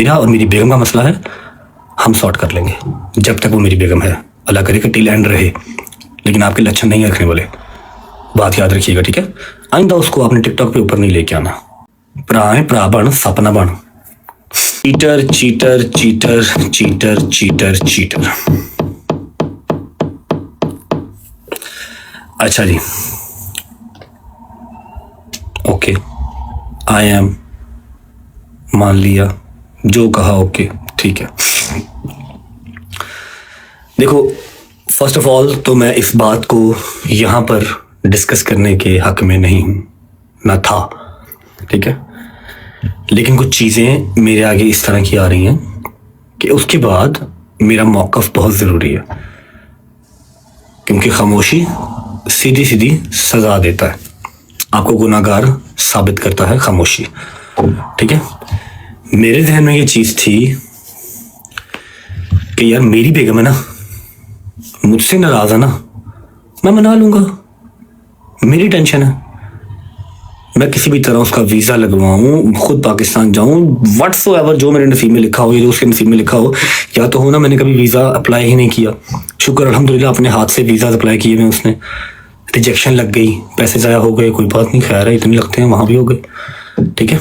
मेरा और मेरी बेगम का मसला है, हम सॉर्ट कर लेंगे जब तक वो मेरी बेगम है। अल्लाह करे कि टिल एंड रहे, लेकिन आपके लक्षण नहीं रखने वाले, बात याद रखिएगा, ठीक है। आइंदा उसको आपने टिकटॉक पे ऊपर नहीं लेके आना। प्राण प्राबण सपना बन। Cheater cheater cheater cheater cheater cheater. अच्छा जी, ओके, आई एम, मान लिया, जो कहा ओके, ठीक है। देखो, फर्स्ट ऑफ ऑल तो मैं इस बात को यहाँ पर डिस्कस करने के हक में नहीं हूँ, ना था, ठीक है। लेकिन कुछ चीज़ें मेरे आगे इस तरह की आ रही हैं कि उसके बाद मेरा मौक़िफ़ बहुत ज़रूरी है, क्योंकि खामोशी सीधी सीधी सज़ा देता है, आपको गुनाहगार साबित करता है खामोशी, ठीक है। मेरे जहन में ये चीज़ थी कि यार मेरी बेगम है ना, मुझसे नाराज़ है ना, मैं मना लूँगा, मेरी टेंशन है, मैं किसी भी तरह उसका वीज़ा लगवाऊँ, खुद पाकिस्तान जाऊँ, व्हाट्सोएवर जो मेरे नसीब में लिखा हो या जो उसके नसीब में लिखा हो। या तो हो ना, मैंने कभी वीज़ा अप्लाई ही नहीं किया, शुक्र अल्हम्दुलिल्लाह अपने हाथ से वीज़ा अप्लाई किए मैं, उसने रिजेक्शन लग गई, पैसे ज़ाया हो गए, कोई बात नहीं, खैर है, इतने लगते हैं, वहाँ भी हो गए, ठीक है।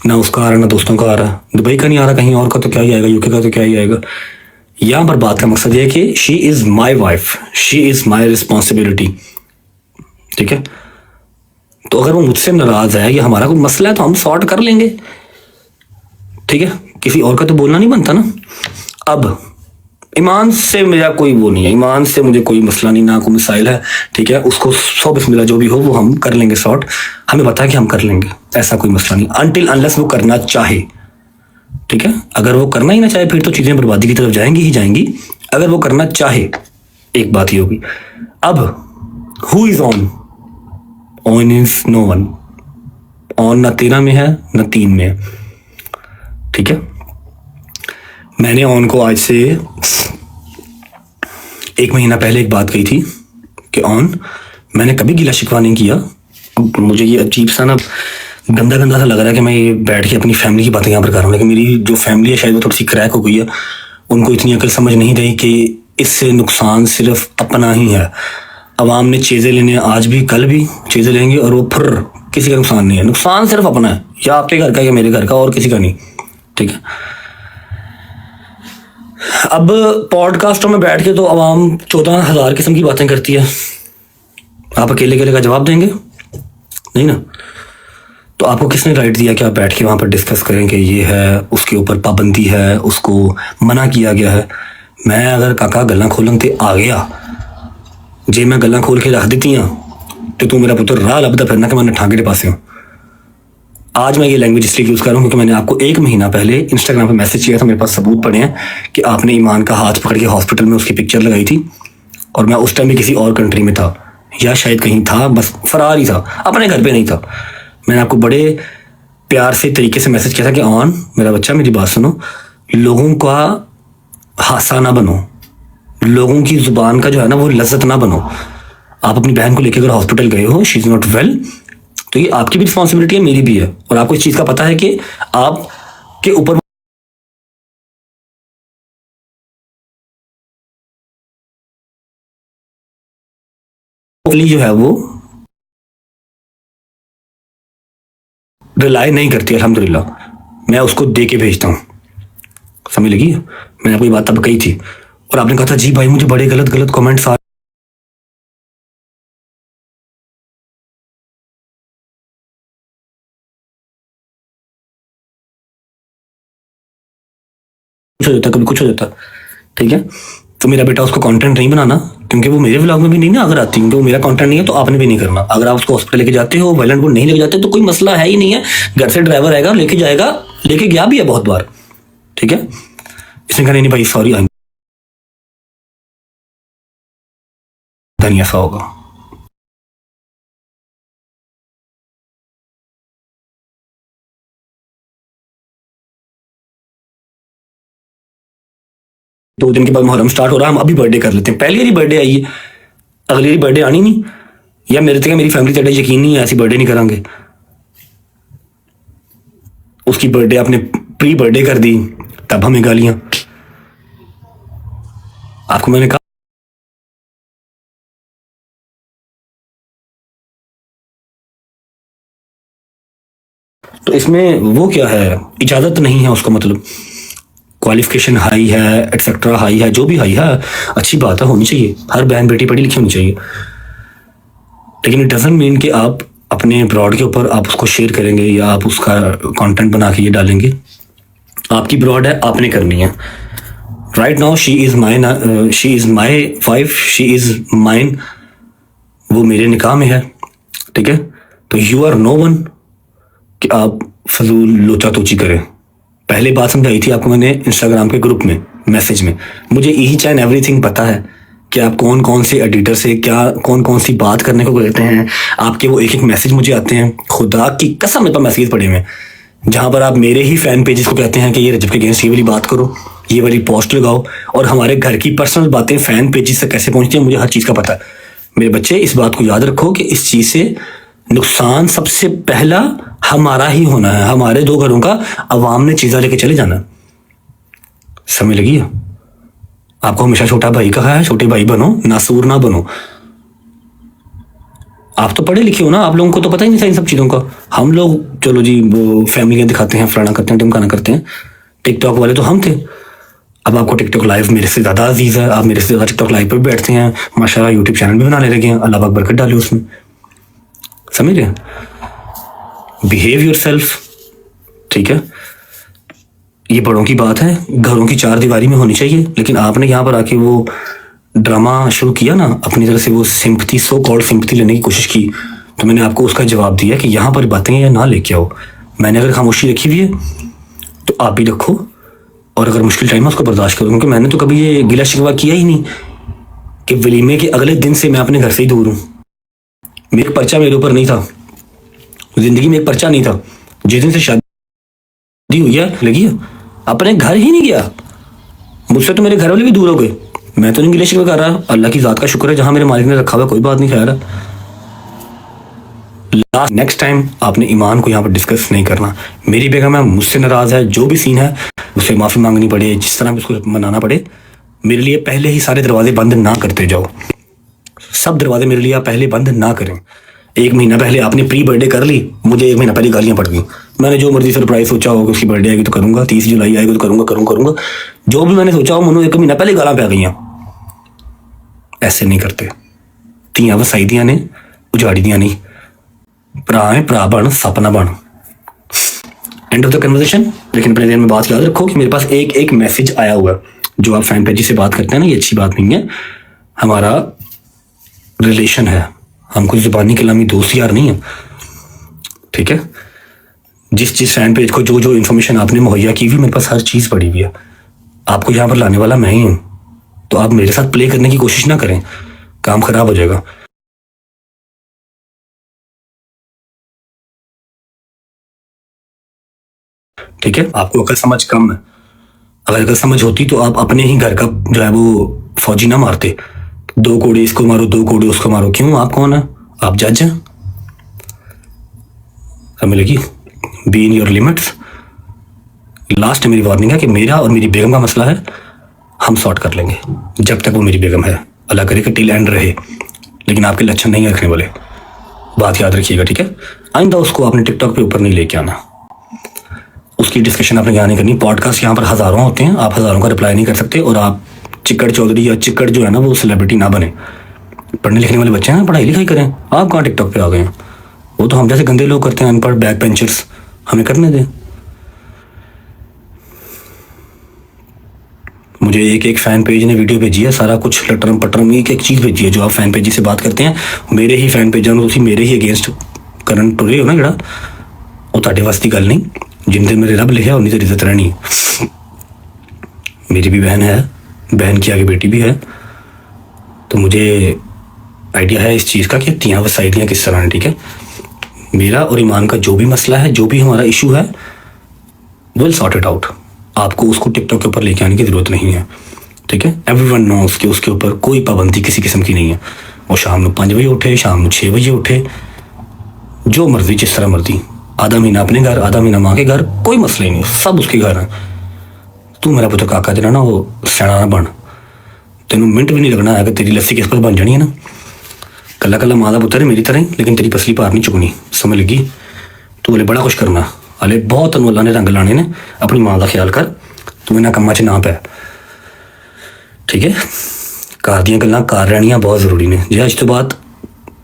ना उसका आ रहा, ना दोस्तों का आ रहा, दुबई का नहीं आ रहा, कहीं और का तो क्या ही आएगा, यूके का तो क्या ही आएगा। यहाँ पर बात का मकसद ये है कि she is my wife, she is my responsibility, ठीक है। तो अगर वो मुझसे नाराज है या हमारा कोई मसला है तो हम सॉर्ट कर लेंगे, ठीक है। किसी और का तो बोलना नहीं बनता ना। अब ईमान से मेरा कोई वो नहीं है, ईमान से मुझे कोई मसला नहीं, ना कोई मिसाइल है, ठीक है। उसको सौ बिस्मिल्लाह जो भी हो वो हम कर लेंगे सॉर्ट, हमें पता है कि हम कर लेंगे, ऐसा कोई मसला नहीं, अनटिल अनलेस वो करना चाहे, ठीक है। अगर वो करना ही ना चाहे फिर तो चीज़ें बर्बादी की तरफ जाएंगी ही जाएंगी। अगर वो करना चाहे, एक बात ये होगी। अब who is on? On is no one. On ना 13 में है ना 3 में है, ठीक है। मैंने ऑन को आज से 1 महीना पहले एक बात कही थी कि ऑन, मैंने कभी गिला शिकवा नहीं किया। मुझे ये अजीब सा ना गंदा गंदा सा लग रहा है कि मैं ये बैठ के अपनी फैमिली की बातें यहाँ पर कर रहा हूँ, लेकिन मेरी जो फैमिली है शायद वो थोड़ी सी क्रैक हो गई है, उनको इतनी अकल समझ नहीं रही कि इससे नुकसान सिर्फ अपना ही है। अवाम ने चीज़ें लेने, आज भी कल भी चीज़ें लेंगे और वो फिर किसी का नुकसान नहीं है, नुकसान सिर्फ अपना है, या आपके घर का या मेरे घर का, और किसी का नहीं, ठीक है। अब पॉडकास्टों में बैठ के तो अवाम 14,000 किस्म की बातें करती है, आप अकेले अकेले का जवाब देंगे नहीं ना। तो आपको किसने राइट दिया कि आप बैठ के वहाँ पर डिस्कस करें कि ये है, उसके ऊपर पाबंदी है, उसको मना किया गया है। मैं अगर काका गल्लां खोलन ते आ गया, जे मैं गल्लां खोल के रख दी तो तू मेरा पुत्र राह लभदा फिरना कि मैंने ठागे के पास हूँ। आज मैं ये लैंग्वेज इसलिए यूज़ कर रहा हूँ क्योंकि मैंने आपको 1 महीना पहले इंस्टाग्राम पे मैसेज किया था, मेरे पास सबूत पड़े हैं कि आपने ईमान का हाथ पकड़ के हॉस्पिटल में उसकी पिक्चर लगाई थी, और मैं उस टाइम भी किसी और कंट्री में था, या शायद कहीं था, बस फरार ही था, अपने घर पे नहीं था। मैंने आपको बड़े प्यार से तरीके से मैसेज किया था कि ऑन, मेरा बच्चा मेरी बात सुनो, लोगों का हासा ना बनो, लोगों की जुबान का जो है ना वो लज्जत ना बनो। आप अपनी बहन को लेकर अगर हॉस्पिटल गए हो, शी इज़ नॉट वेल, तो ये आपकी भी रिस्पॉन्सिबिलिटी है, मेरी भी है, और आपको इस चीज़ का पता है कि आपके ऊपर जो है वो रिलाई नहीं करती, अल्हम्दुलिल्लाह मैं उसको दे के भेजता हूँ, समझ लगी। मैंने आपको ये बात तब कही थी, और आपने कहा था जी भाई मुझे बड़े गलत गलत कमेंट्स आ कुछ हो जाता, कभी कुछ हो जाता, ठीक है। तो मेरा बेटा उसको कंटेंट नहीं बनाना, क्योंकि वो मेरे व्लॉग में भी नहीं ना अगर आती, क्योंकि वो मेरा कंटेंट नहीं है, तो आपने भी नहीं करना। अगर आप उसको हॉस्पिटल लेके जाते हो, वायलेंट वो नहीं लेके जाते, तो कोई मसला है ही नहीं है, घर से ड्राइवर आएगा लेके जाएगा, लेके गया भी है बहुत बार, ठीक है। इसने कहा नहीं भाई सॉरी, नहीं ऐसा होगा। तो 2 दिन के बाद मुहर्रम स्टार्ट हो रहा है, हम अभी बर्थडे कर लेते हैं, पहली बारी बर्थडे आई है, अगली बारी बर्थडे आनी नहीं, या मेरे तक मेरी फैमिली तेरे यकीन नहीं है, ऐसी बर्थडे नहीं करांगे। उसकी बर्थडे अपने प्री बर्थडे कर दी, तब हमें गालियां। आपको मैंने कहा तो इसमें वो क्या है, इजाजत नहीं है उसका मतलब। क्वालिफिकेशन हाई है, एक्सेट्रा हाई है, जो भी हाई है अच्छी बात है, होनी चाहिए। हर बहन बेटी पढ़ी लिखी होनी चाहिए, लेकिन इट डजंट मीन कि आप अपने ब्रॉड के ऊपर आप उसको शेयर करेंगे या आप उसका कंटेंट बना के ये डालेंगे। आपकी ब्रॉड है, आपने करनी है। Right now she is my wife, she is mine, वो मेरे निकाह में है, ठीक है। तो यू आर नो वन कि आप फजूल लोचा तोची करें। पहले बात समझाई थी आपको मैंने इंस्टाग्राम के ग्रुप में, मैसेज में। मुझे ईच एंड एवरीथिंग पता है कि आप कौन कौन से एडिटर से क्या कौन कौन सी बात करने को कहते हैं। आपके वो एक एक मैसेज मुझे आते हैं, खुदा की कसम मेरे पास मैसेज पड़े हुए जहां पर आप मेरे ही फैन पेजेस को कहते हैं कि ये रजब के अगेंस्ट ये वाली बात करो, ये वाली पोस्ट लगाओ। और हमारे घर की पर्सनल बातें फैन पेजेस तक कैसे पहुंचती हैं मुझे हर चीज़ का पता है। मेरे बच्चे इस बात को याद रखो कि इस चीज़ से नुकसान सबसे पहला हमारा ही होना है। हमारे दो घरों का अवाम ने चीज़ा लेके चले जाना। समझ लगी है? आपको हमेशा छोटा भाई कहा है, छोटे भाई बनो, नासूर ना बनो। आप तो पढ़े लिखे हो ना, आप लोगों को तो पता ही नहीं था इन सब चीज़ों का। हम लोग चलो जी वो फैमिलियाँ दिखाते हैं, फलाना करते हैं, ढिमकाना करते हैं। टिकटॉक वाले तो हम थे। अब आपको टिकटॉक लाइव मेरे से ज़्यादा अजीज़ है, आप मेरे से ज़्यादा टिकटॉक लाइव पर बैठते हैं। माशाल्लाह यूट्यूब चैनल भी बनाने लगे हैं, अल्लाह पाक बरकत डाले उसमें। समझ रहे हैं? बिहेव योरसेल्फ, ठीक है। ये बड़ों की बात है, घरों की चार दीवारी में होनी चाहिए। लेकिन आपने यहाँ पर आके वो ड्रामा शुरू किया ना, अपनी तरह से वो सिंपथी, सो कॉल्ड सिंपथी लेने की कोशिश की। तो मैंने आपको उसका जवाब दिया कि यहाँ पर बातें या ना लेके आओ। मैंने अगर खामोशी रखी हुई है तो आप भी रखो, और अगर मुश्किल टाइम है उसको बर्दाश्त करो। क्योंकि मैंने तो कभी ये गिला शिकवा किया ही नहीं कि वलीमे के अगले दिन से मैं अपने घर से ही दूर हूँ। मेरा पर्चा मेरे ऊपर नहीं था, जिंदगी में एक पर्चा नहीं था। जिस दिन से शादी हुई है लगी है, अपने घर ही नहीं गया। मुझसे तो मेरे घर वाले भी दूर हो गए। मैं तो नहीं गिले शिकवे कर रहा, अल्लाह की जात का शुक्र है जहां मेरे मालिक ने रखा हुआ, कोई बात नहीं खैर। लास्ट नेक्स्ट टाइम आपने ईमान को यहाँ पर डिस्कस नहीं करना। मेरी बेगम है, मुझसे नाराज है, जो भी सीन है उससे माफी मांगनी पड़े, जिस तरह भी उसको मनाना पड़े, मेरे लिए पहले ही सारे दरवाजे बंद ना करते जाओ। सब दरवाजे मेरे लिए आप पहले बंद ना करें। एक महीना पहले आपने प्री बर्थडे कर ली, मुझे एक महीना पहले गालियां पड़ गई। मैंने जो मर्जी सरप्राइज सोचा होगा, उसकी बर्थडे आएगी तो करूंगा, 30 जुलाई आएगी तो करूंगा। जो भी मैंने सोचा हो मनो एक महीना पहले गालां पै गई। ऐसे नहीं करते। तियां वसाई दियां ने, उजाड़ी दियां नहीं। भरा है भरा बन, सपना बन। End of the conversation. लेकिन अपने दिन में बात याद रखो कि मेरे पास एक एक मैसेज आया हुआ है। जो आप फैन पेज से बात करते हैं ना, ये अच्छी बात नहीं है। हमारा रिलेशन है, हम कोई जुबानी कलामी दोस्त यार नहीं है, ठीक है। जिस फैन पेज को जो जो इन्फॉर्मेशन आपने मुहैया की हुई, मेरे पास हर चीज़ पड़ी हुई है। आपको यहाँ पर लाने वाला मैं ही हूँ, तो आप मेरे साथ प्ले करने की कोशिश ना करें, काम खराब हो जाएगा। ठीक है, आपको अकल समझ कम है। अगर अकल समझ होती तो आप अपने ही घर का जो है वो फौजी ना मारते। 2 कोड़े इसको मारो, 2 कोड़े उसको मारो। क्यों? आप कौन है? आप जज हैं। समझ लगी? Be in your limits. Last मेरी वार्निंग है कि मेरा और मेरी बेगम का मसला है, हम सॉर्ट कर लेंगे जब तक वो मेरी बेगम है। अल्लाह करे कि टिल एंड रहे, लेकिन आपके लक्षण नहीं रखने वाले, बात याद रखिएगा, ठीक है। आइंदा उसको आपने टिकटॉक पे ऊपर नहीं लेके आना, उसकी डिस्कशन आपने यहाँ नहीं करनी। पॉडकास्ट यहाँ पर हज़ारों होते हैं, आप हज़ारों का रिप्लाई नहीं कर सकते। और आप चिक्कड़ चौधरी या चिक्कड़ जो है ना, वो सेलिब्रिटी ना बने। पढ़ने लिखने वाले बच्चे हैं, पढ़ाई लिखाई करें। आप कहाँ टिकटॉक पे आ गए हैं? वो तो हम जैसे गंदे लोग करते हैं, अनपढ़ बैक बेंचर्स, हमें करने दें। मुझे एक एक फैन पेज ने वीडियो भेजी है, सारा कुछ लटरम पटरम एक एक चीज़ भेजी है। जो आप फैन पेज से बात करते हैं, मेरे ही फैन पेज तुम मेरे ही अगेंस्ट करन टुरे हो ना जरा, वो ਤੁਹਾਡੇ वास्ती गल नहीं। जिन दिन मेरे रब लिखा उन्हीं देर इज्जत रहनी है। मेरी भी बहन है, बहन की आगे बेटी भी है, तो मुझे आइडिया है इस चीज़ का कि तियाँ वसाई दियाँ किस तरह है, ठीक है। मेरा और ईमान का जो भी मसला है, जो भी हमारा इशू है, विल सॉर्ट इट आउट। आपको उसको टिकटॉक के ऊपर लेके आने की ज़रूरत नहीं है, ठीक है। एवरीवन नोस कि उसके ऊपर कोई पाबंदी किसी किस्म की नहीं है। वो शाम को 5 बजे उठे, शाम को 6 बजे उठे, जो मर्जी जिस तरह मर्जी, आधा महीना अपने घर, आधा महीना माँ के घर, कोई मसला ही नहीं, सब उसके घर है। तू मेरा पुत्र काका जरा ना वो सियाना ना बन, तेन मिनट भी नहीं लगना है कि तेरी लस्सी किस पर बन जानी है ना। कला कला माँ का पुत्र है मेरी तरह ही, लेकिन तेरी पसली पार नहीं चुकनी, समझ लगी। तू बोले बड़ा कुछ करना हाले, बहुत तेन अल्लाह ने रंग लाने ने। अपनी माँ का ख्याल कर, तू इन्होंने कम्मा च ना पै, ठीक है। घर दी गल्लां घर रहनियां बहुत जरूरी ने। जे अज तो बाद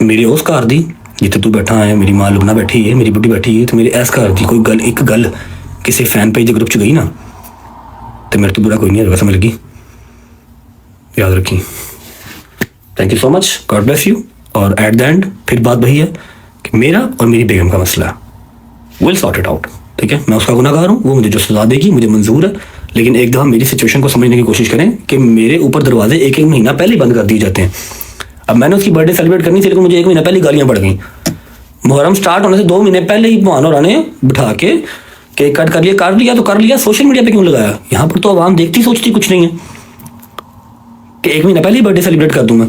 मेरे उस घर दी जिथे तू बैठा है, मेरी माँ लुबना बैठी है, मेरी बुढ़ी बैठी है, तो मेरे इस घर की कोई गल, एक गल किसी फैन पेज के ग्रुप च गई ना, तो मेरे तो बुरा कोई नहीं होगा, समझ लगी, याद रखी। Thank you so much, God bless you. और एट द एंड फिर बात वही है कि मेरा और मेरी बेगम का मसला है, विल सॉर्ट इट आउट, ठीक है। मैं उसका गुनाहगार हूँ, वो मुझे जो सजा देगी मुझे मंजूर है, लेकिन एक दफ़ा मेरी सिचुएशन को समझने की कोशिश करें कि मेरे ऊपर दरवाजे एक एक महीना पहले ही बंद कर दिए जाते हैं। अब मैंने उसकी बर्थडे सेलिब्रेट करनी थी, लेकिन मुझे एक महीना पहले गालियाँ पड़ गई। मुहर्रम स्टार्ट होने से 2 महीने पहले ही मोहन और ने बिठा के केक कट कर लिया, काट लिया तो कर लिया, सोशल मीडिया पे क्यों लगाया? यहाँ पर तो आवाम देखती सोचती कुछ नहीं है कि 1 महीना पहले ही बर्थडे सेलिब्रेट कर दूँ मैं।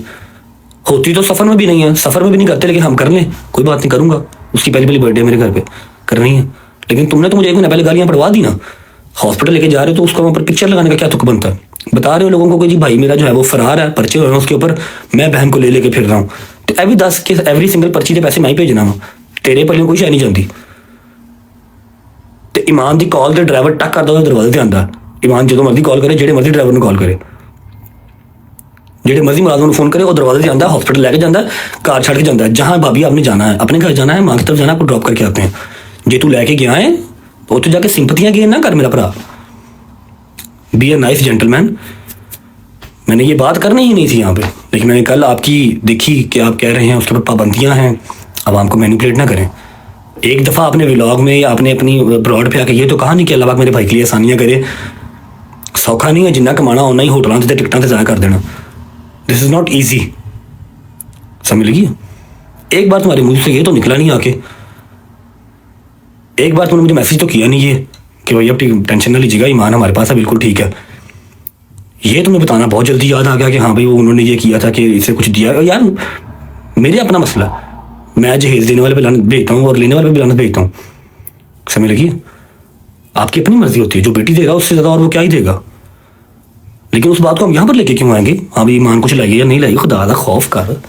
होती तो सफ़र में भी नहीं है, सफ़र में भी नहीं करते, लेकिन हम कर लें, कोई बात नहीं, करूँगा। उसकी पहली पहली बर्थडे मेरे घर पे करनी है, लेकिन तुमने तो मुझे 1 महीना पहले गालियाँ पड़वा दी ना। हॉस्पिटल लेके जा रहे हो तो उसको वहाँ पर पिक्चर लगाने का क्या तुक बनता है? बता रहे हो लोगों को कि जी भाई मेरा जो है वो फरार है, पर्चे हुए हैं उसके ऊपर, मैं बहन को ले लेके फिर रहा हूँ, तो एवरी 10 के एवरी सिंगल पर्ची के पैसे मैं ही भेजना वा, तेरे पल्ले कोई शह नहीं जाती। तो ईमान की कॉल तो ड्राइवर टक करता दरवाजे से आंदा, ईमान जो मर्जी कॉल करे, जेडे मर्जी ड्राइवर ने कॉल करे, जेडे मर्जी मुलाजम फोन करे, वो दरवाजे से आंदा, हॉस्पिटल लेके जाता, कार छड़ के जाता है, जहाँ भाभी आपने जाना है, अपने घर जाना है, माँ की तरफ जाना है, आपको ड्रॉप करके आते हैं। जे तू लैके गया है तो उत्थे जाके सिंपतियां गेन ना कर मेरा भरा, बी ए नाइस जेंटलमैन। मैंने ये बात करनी ही नहीं थी यहाँ पे, लेकिन मैंने कल आपकी देखी कि आप कह रहे हैं उसके ऊपर पाबंदियाँ हैं, अब हमको मैनिपुलेट ना करें। एक दफ़ा अपने व्लॉग में या आपने अपनी ब्रॉड पे आके ये तो कहा नहीं कि अल्लाह पाक मेरे भाई के लिए आसानियाँ करे, सौखा नहीं है, जिन्ना कमाना उन्ना ही होटलों से टिकटों से ज़ाया कर देना, दिस इज़ नॉट ईजी, समझ लगी। एक बार तुम्हारे मुँह से ये तो निकला नहीं आके, एक बार तुमने मुझे मैसेज तो किया नहीं ये कि भाई अब टेंशन ना लीजिएगा, ईमान हमारे पास है, बिल्कुल ठीक है। ये तुम्हें बताना बहुत जल्दी याद आ गया कि हाँ भाई वो उन्होंने ये किया था कि इसे कुछ दिया। यार मेरे अपना मसला, मैं जहेज देने वाले पे लानत भेजता हूँ और लेने वाले पे भी लानत भेजता हूँ, समझ लगी। आपकी अपनी मर्जी होती है, जो बेटी देगा उससे ज़्यादा और वो क्या ही देगा, लेकिन उस बात को हम यहाँ पर लेके क्यों आएंगे? हाँ भाई ईमान कुछ लाइए या नहीं लाइए, खुदा दा खौफ कर,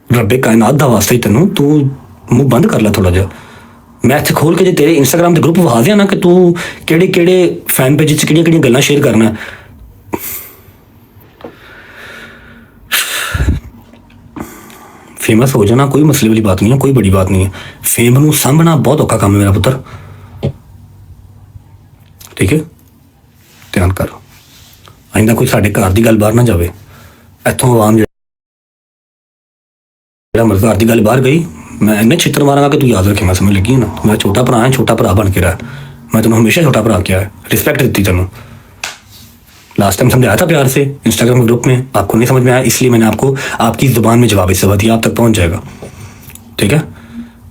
रब्बे कायनात दा वास्ता ही तेनों तू मुँह बंद कर ला थोड़ा जा। मैं इत्थे खोल के जे तेरे इंस्टाग्राम के ग्रुप वहा दिया ना कि तू केड़े केड़े फैन पेज च केड़ियां गल्लां शेयर करना, फेमस हो जाना कोई मसले वाली बात नहीं है, कोई बड़ी बात नहीं है। फेम नूं सामभना बहुत औखा काम है मेरा पुत्र, ठीक है, ध्यान कर। आइंदा कोई साडे घर की गल बाहर ना जाए, इत्थों आवाम जिहड़ा मर्द घर की गल बाहर गई, मैं इन्ने छित्र मारांगा कि तू याद रखे, मैं समझ लगी ना। मैं छोटा भरा है, छोटा भरा बन के रहा, मैं तेनों हमेशा छोटा भरा किया है, रिस्पेक्ट दी तेनों। लास्ट टाइम समझाया था प्यार से इंस्टाग्राम के ग्रुप में, आपको नहीं समझ में आया, इसलिए मैंने आपको आपकी जुबान में जवाब इससे दिया, आप तक पहुंच जाएगा, ठीक है।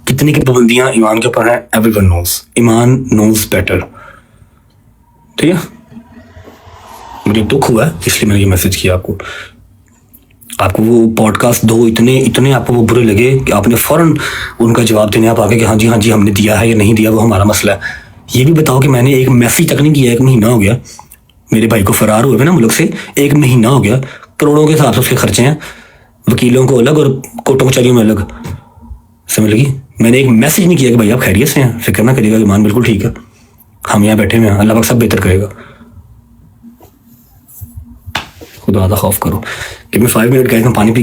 कितनी की पाबंदियां ईमान के ऊपर है, एवरीवन नोज, ईमान नोज बेटर, ठीक है। मुझे दुख हुआ है इसलिए मैंने ये मैसेज किया आपको। आपको वो पॉडकास्ट दो इतने आपको वो बुरे लगे कि आपने फौरन उनका जवाब देने आप आगे कि हाँ जी हमने दिया है या नहीं दिया, वो हमारा मसला है। ये भी बताओ कि मैंने एक मैसेज तक नहीं किया, 1 महीना हो गया मेरे भाई को फरार हुए ना मुल्क से, 1 महीना हो गया, करोड़ों के हिसाब से उसके खर्चे हैं, वकीलों को अलग और कोर्टों कचहरियों में अलग, समझ लगी। मैंने एक मैसेज नहीं किया कि भाई आप खैरियत से हैं, फिक्र ना करिएगा, ईमान बिल्कुल ठीक है, हम यहाँ बैठे हुए हैं, अल्लाह पाक सब बेहतर करेगा। खुदा दा खौफ करो कि मैं 5 मिनट गए पानी पी